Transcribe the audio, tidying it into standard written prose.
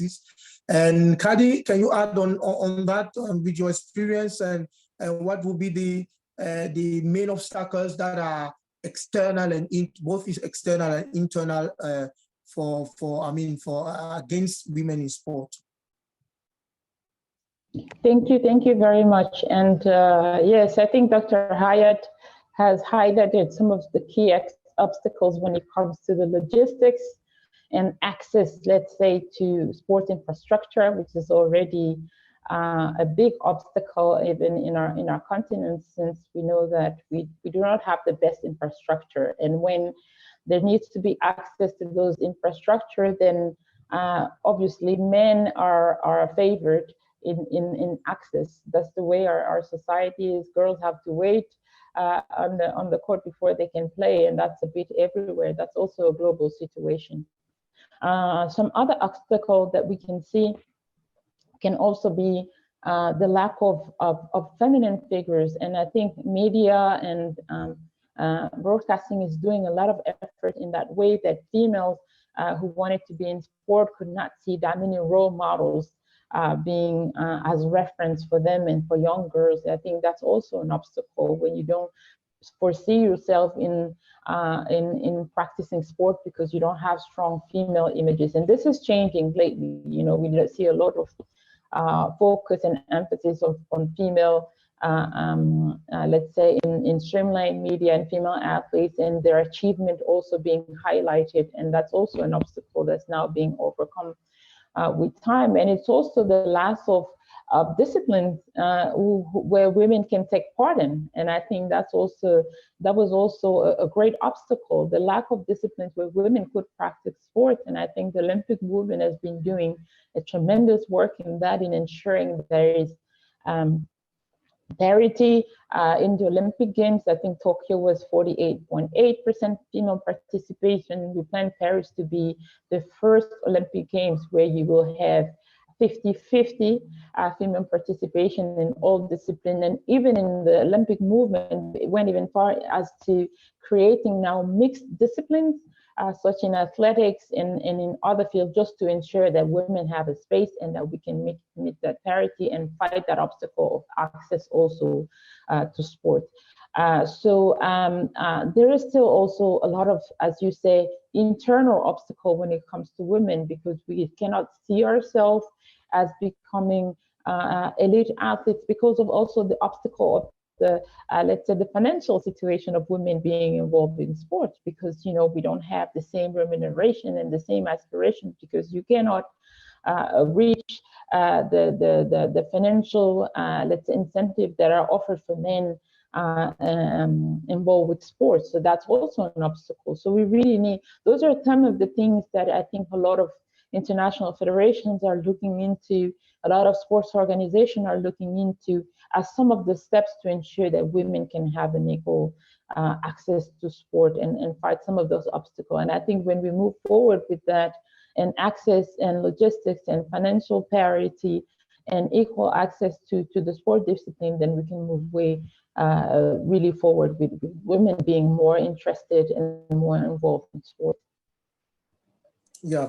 practice. And Kadi, can you add on that with your experience, and what will be the main obstacles that are external and both is external and internal against women in sport? Thank you very much. And yes, I think Dr. Hayat has highlighted some of the key obstacles when it comes to the logistics and access, let's say, to sport infrastructure, which is already a big obstacle even in our continent, since we know that we do not have the best infrastructure. And when there needs to be access to those infrastructure, then obviously men are favored in access. That's the way our society is. Girls have to wait on the court before they can play, and that's a bit everywhere. That's also a global situation. Some other obstacle that we can see can also be the lack of feminine figures, and I think media and broadcasting is doing a lot of effort in that way, that females who wanted to be in sport could not see that many role models being as reference for them and for young girls. I think that's also an obstacle when you don't foresee yourself in practicing sport because you don't have strong female images. And this is changing lately. You know, we see a lot of focus and emphasis on female, let's say, in streamlined media and female athletes, and their achievement also being highlighted. And that's also an obstacle that's now being overcome with time. And it's also the lack of disciplines where women can take part in. And I think that was also a great obstacle, the lack of disciplines where women could practice sports. And I think the Olympic movement has been doing a tremendous work in that, in ensuring there is parity in the Olympic Games. I think Tokyo was 48.8% female participation. We plan Paris to be the first Olympic Games where you will have 50-50 female participation in all disciplines. And even in the Olympic movement, it went even far as to creating now mixed disciplines, such in athletics and in other fields, just to ensure that women have a space and that we can meet that parity and fight that obstacle of access also to sport. So there is still also a lot of, as you say, internal obstacle when it comes to women, because we cannot see ourselves as becoming elite athletes because of also the obstacle of the, let's say, the financial situation of women being involved in sports, because, you know, we don't have the same remuneration and the same aspirations, because you cannot reach the financial, let's say, incentive that are offered for men involved with sports. So that's also an obstacle. So we really need, those are some of the things that I think a lot of international federations are looking into, a lot of sports organizations are looking into as some of the steps to ensure that women can have an equal access to sport and fight some of those obstacles. And I think when we move forward with that, and access and logistics and financial parity and equal access to the sport discipline, then we can move way really forward with women being more interested and more involved in sport. Yeah,